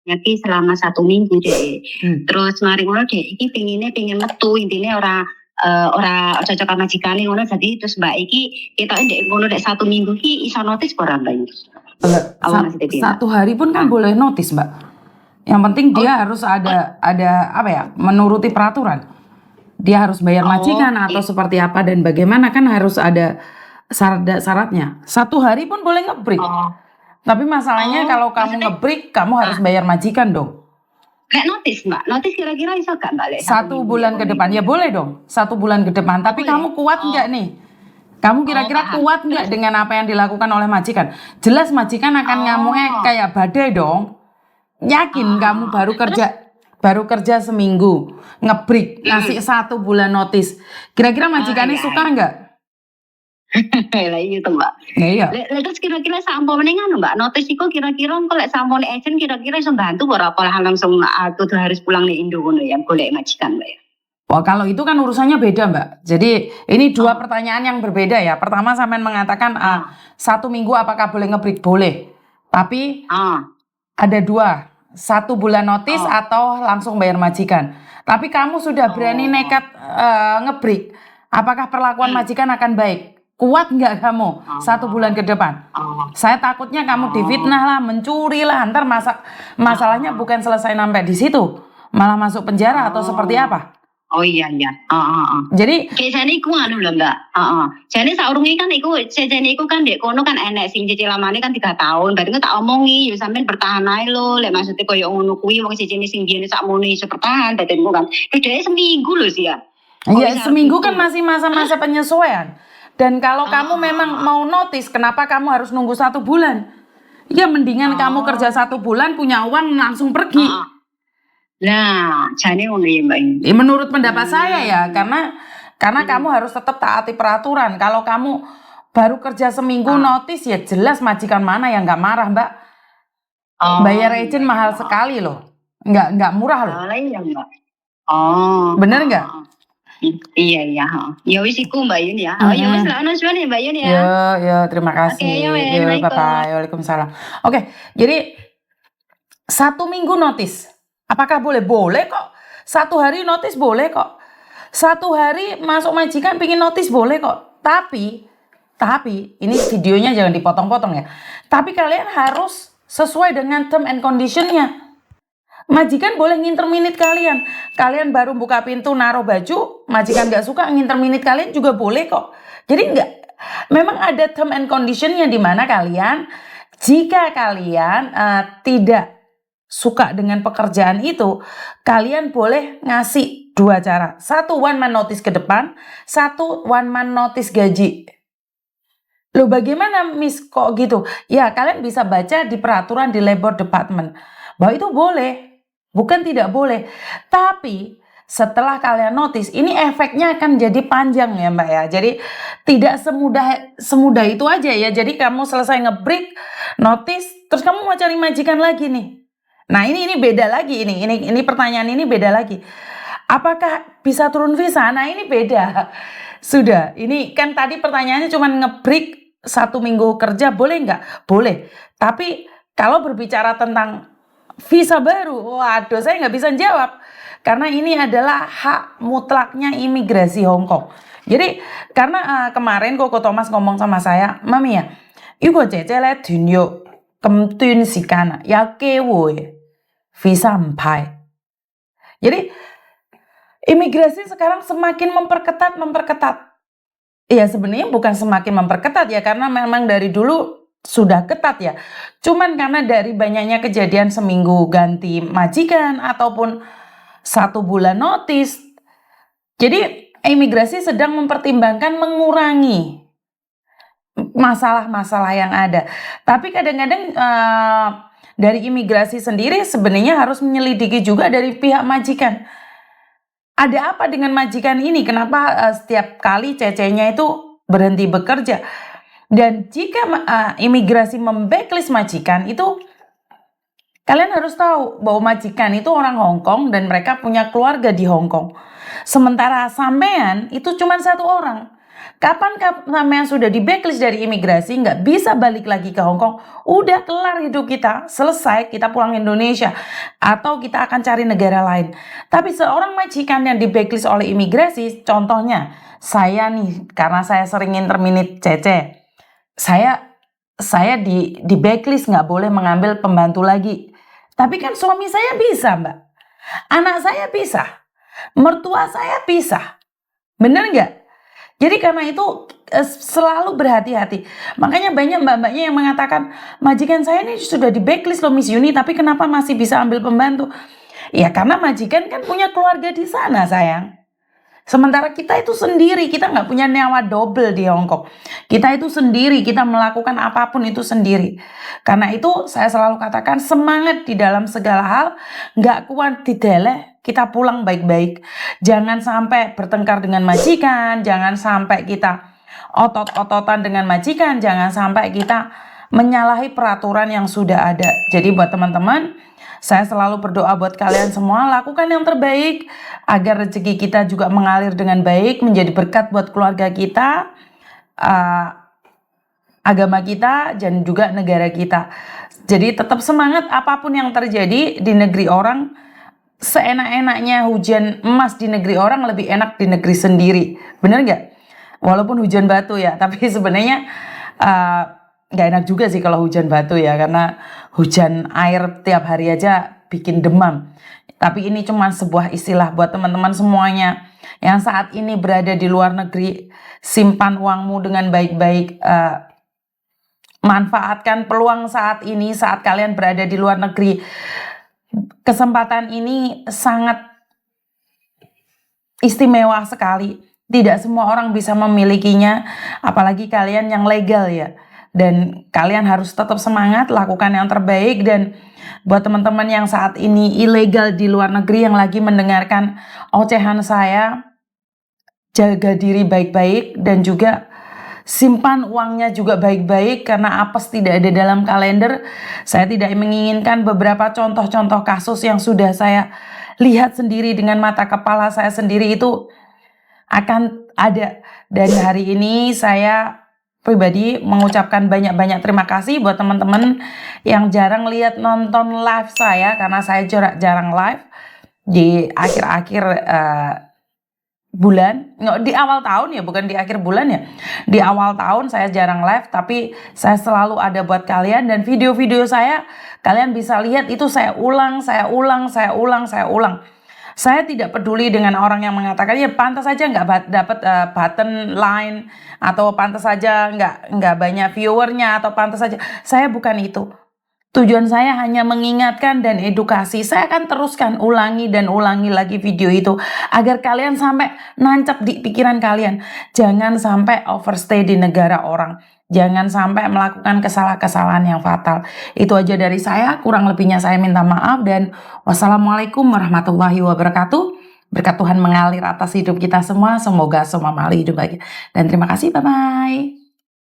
Nyaki selama 1 minggu deh. Terus mari ngono deh, iki pingin metu intine ora cocok sama majikane ngono jadi terus Mbak iki ketoke ndek ngono ndek 1 minggu ki iso notis ora Mbak? Satu hari pun kan boleh notis Mbak. Yang penting dia harus ada apa ya, menuruti peraturan. Dia harus bayar majikan atau seperti apa dan bagaimana kan harus ada syaratnya. 1 hari pun boleh ngebreak. Tapi masalahnya kalau kamu ngebreak, kamu harus bayar majikan dong. Kayak notis Mbak, notis kira-kira iso gak Mbak? 1 bulan ke depan, ya boleh dong 1 bulan ke depan. Tapi kamu kuat nggak nih? Kamu kira-kira kuat nggak dengan apa yang dilakukan oleh majikan? Jelas majikan akan ngamuknya kayak badai dong. Yakin kamu baru kerja seminggu, ngebreak, ngasih 1 bulan notis. Kira-kira majikannya suka nggak? Lah iya tuh Mbak. Iya. Terus kira-kira sampone ngono Mbak, notis iku kira-kira engko lek sampone agent kira-kira iso bantu ora apa langsung aku harus pulang nih Indo ngono ya golek majikan Mbak ya. Wah kalau itu kan urusannya beda Mbak. Jadi ini 2 pertanyaan yang berbeda ya. Pertama sampean mengatakan 1 minggu apakah boleh ngebreak? Boleh. Tapi ada 2, 1 bulan notis atau langsung bayar majikan. Tapi kamu sudah berani nekat ngebreak. Apakah perlakuan majikan akan baik? Kuat nggak kamu 1 bulan ke depan? Saya takutnya kamu difitnah lah, mencuri lah. Ntar masalahnya bukan selesai sampai di situ, malah masuk penjara atau seperti apa? Oh iya. Jadi jane iku anu lho Mbak. Jane saurunge kan iku jane iku kan ndek kono kan enek sing cicilamane kan 3 tahun. Berarti tak omongi yo sampean bertahan ae lho. Lek maksudnya koyo ngono kuwi wong cicine sing biyen sakmono iso bertahan badanmu kan. Dhek seminggu lho sih ya. Iya, seminggu kan masih masa-masa penyesuaian. Dan kalau kamu memang mau notis, kenapa kamu harus nunggu 1 bulan? Ya mendingan kamu kerja 1 bulan punya uang langsung pergi. Nah, jane ngono ya Mbak. Menurut pendapat saya ya, karena kamu harus tetap taati peraturan. Kalau kamu baru kerja seminggu notis, ya jelas majikan mana yang nggak marah Mbak. Bayar agent mahal sekali loh, nggak murah loh. Iya Mbak. Bener nggak? Iya. Ya wis iku Mbak Yun ya. Ya wis lah suwen ya Mbak Yun ya. Yo, terima kasih. Yo, bye-bye. Waalaikumsalam. Oke, jadi 1 minggu notis. Apakah boleh? Boleh kok. 1 hari notis boleh kok. 1 hari masuk majikan pingin notis boleh kok. Tapi ini videonya jangan dipotong-potong ya. Tapi kalian harus sesuai dengan term and conditionnya. Majikan boleh nginterminit kalian. Kalian baru buka pintu naruh baju, majikan nggak suka nginterminit kalian juga boleh kok. Jadi memang ada term and conditionnya di mana kalian, jika kalian tidak suka dengan pekerjaan itu, kalian boleh ngasih 2 cara. 1 1 month notice ke depan, 1 1 month notice gaji. Loh bagaimana Miss kok gitu? Ya kalian bisa baca di peraturan di Labor Department bahwa itu boleh, bukan tidak boleh. Tapi setelah kalian notice, ini efeknya akan jadi panjang ya Mbak ya. Jadi tidak semudah itu aja ya. Jadi kamu selesai ngebreak, notice, terus kamu mau cari majikan lagi nih. Nah ini beda lagi, ini pertanyaan ini beda lagi. Apakah bisa turun visa? Nah ini beda. Sudah, ini kan tadi pertanyaannya cuma ngebreak 1 minggu kerja boleh nggak? Boleh. Tapi kalau berbicara tentang visa baru, waduh saya nggak bisa jawab. Karena ini adalah hak mutlaknya imigrasi Hong Kong. Jadi karena kemarin Koko Thomas ngomong sama saya, Mami ya, iku cecele dunyo kemtun sikana ya kewo visa empai. Jadi imigrasi sekarang semakin memperketat. Iya sebenarnya bukan semakin memperketat ya, karena memang dari dulu sudah ketat ya. Cuman karena dari banyaknya kejadian seminggu ganti majikan ataupun 1 bulan notis, jadi imigrasi sedang mempertimbangkan mengurangi masalah-masalah yang ada. Tapi kadang-kadang dari imigrasi sendiri sebenarnya harus menyelidiki juga dari pihak majikan. Ada apa dengan majikan ini? Kenapa setiap kali cecenya itu berhenti bekerja? Dan jika imigrasi memblacklist majikan itu, kalian harus tahu bahwa majikan itu orang Hong Kong dan mereka punya keluarga di Hong Kong. Sementara sampean itu cuma 1 orang. Kapan namanya sudah di blacklist dari imigrasi, nggak bisa balik lagi ke Hong Kong, udah kelar hidup kita, selesai, kita pulang Indonesia, atau kita akan cari negara lain. Tapi seorang majikan yang di blacklist oleh imigrasi, contohnya, saya nih, karena saya sering interminate Cece, saya di blacklist, nggak boleh mengambil pembantu lagi. Tapi kan suami saya bisa, Mbak. Anak saya bisa. Mertua saya bisa. Bener nggak? Jadi karena itu selalu berhati-hati. Makanya banyak mbak-mbaknya yang mengatakan, majikan saya ini sudah di blacklist loh Miss Yuni, tapi kenapa masih bisa ambil pembantu? Ya karena majikan kan punya keluarga di sana sayang. Sementara kita itu sendiri, kita nggak punya nyawa double di Hong Kong. Kita itu sendiri, kita melakukan apapun itu sendiri. Karena itu saya selalu katakan semangat di dalam segala hal, nggak kuat dideleh, kita pulang baik-baik. Jangan sampai bertengkar dengan majikan, jangan sampai kita otot-ototan dengan majikan, jangan sampai kita menyalahi peraturan yang sudah ada. Jadi buat teman-teman, saya selalu berdoa buat kalian semua, lakukan yang terbaik agar rezeki kita juga mengalir dengan baik, menjadi berkat buat keluarga kita, agama kita, dan juga negara kita. Jadi tetap semangat apapun yang terjadi di negeri orang. Seenak-enaknya hujan emas di negeri orang lebih enak di negeri sendiri. Bener nggak? Walaupun hujan batu ya, tapi sebenarnya nggak enak juga sih kalau hujan batu ya, karena hujan air tiap hari aja bikin demam. Tapi ini cuma sebuah istilah buat teman-teman semuanya yang saat ini berada di luar negeri. Simpan uangmu dengan baik-baik, manfaatkan peluang saat ini saat kalian berada di luar negeri. Kesempatan ini sangat istimewa sekali. Tidak semua orang bisa memilikinya, apalagi kalian yang legal ya. Dan kalian harus tetap semangat, lakukan yang terbaik. Dan buat teman-teman yang saat ini ilegal di luar negeri yang lagi mendengarkan ocehan saya, jaga diri baik-baik dan juga simpan uangnya juga baik-baik, karena apes tidak ada dalam kalender. Saya tidak menginginkan beberapa contoh-contoh kasus yang sudah saya lihat sendiri dengan mata kepala saya sendiri itu akan ada. Dan hari ini saya pribadi mengucapkan banyak-banyak terima kasih buat teman-teman yang jarang lihat nonton live saya, karena saya jarang live di akhir-akhir bulan, di awal tahun ya, bukan di akhir bulan ya. Di awal tahun saya jarang live, tapi saya selalu ada buat kalian. Dan video-video saya kalian bisa lihat itu saya ulang. Saya tidak peduli dengan orang yang mengatakan ya pantas saja nggak dapat button line, atau pantas saja nggak banyak viewernya, atau pantas saja. Saya bukan itu. Tujuan saya hanya mengingatkan dan edukasi. Saya akan teruskan ulangi dan ulangi lagi video itu agar kalian sampai nancap di pikiran kalian. Jangan sampai overstay di negara orang. Jangan sampai melakukan kesalahan-kesalahan yang fatal. Itu aja dari saya, kurang lebihnya saya minta maaf, dan wassalamualaikum warahmatullahi wabarakatuh. Berkat Tuhan mengalir atas hidup kita semua, semoga semua mengalir hidup baik. Dan terima kasih, bye-bye.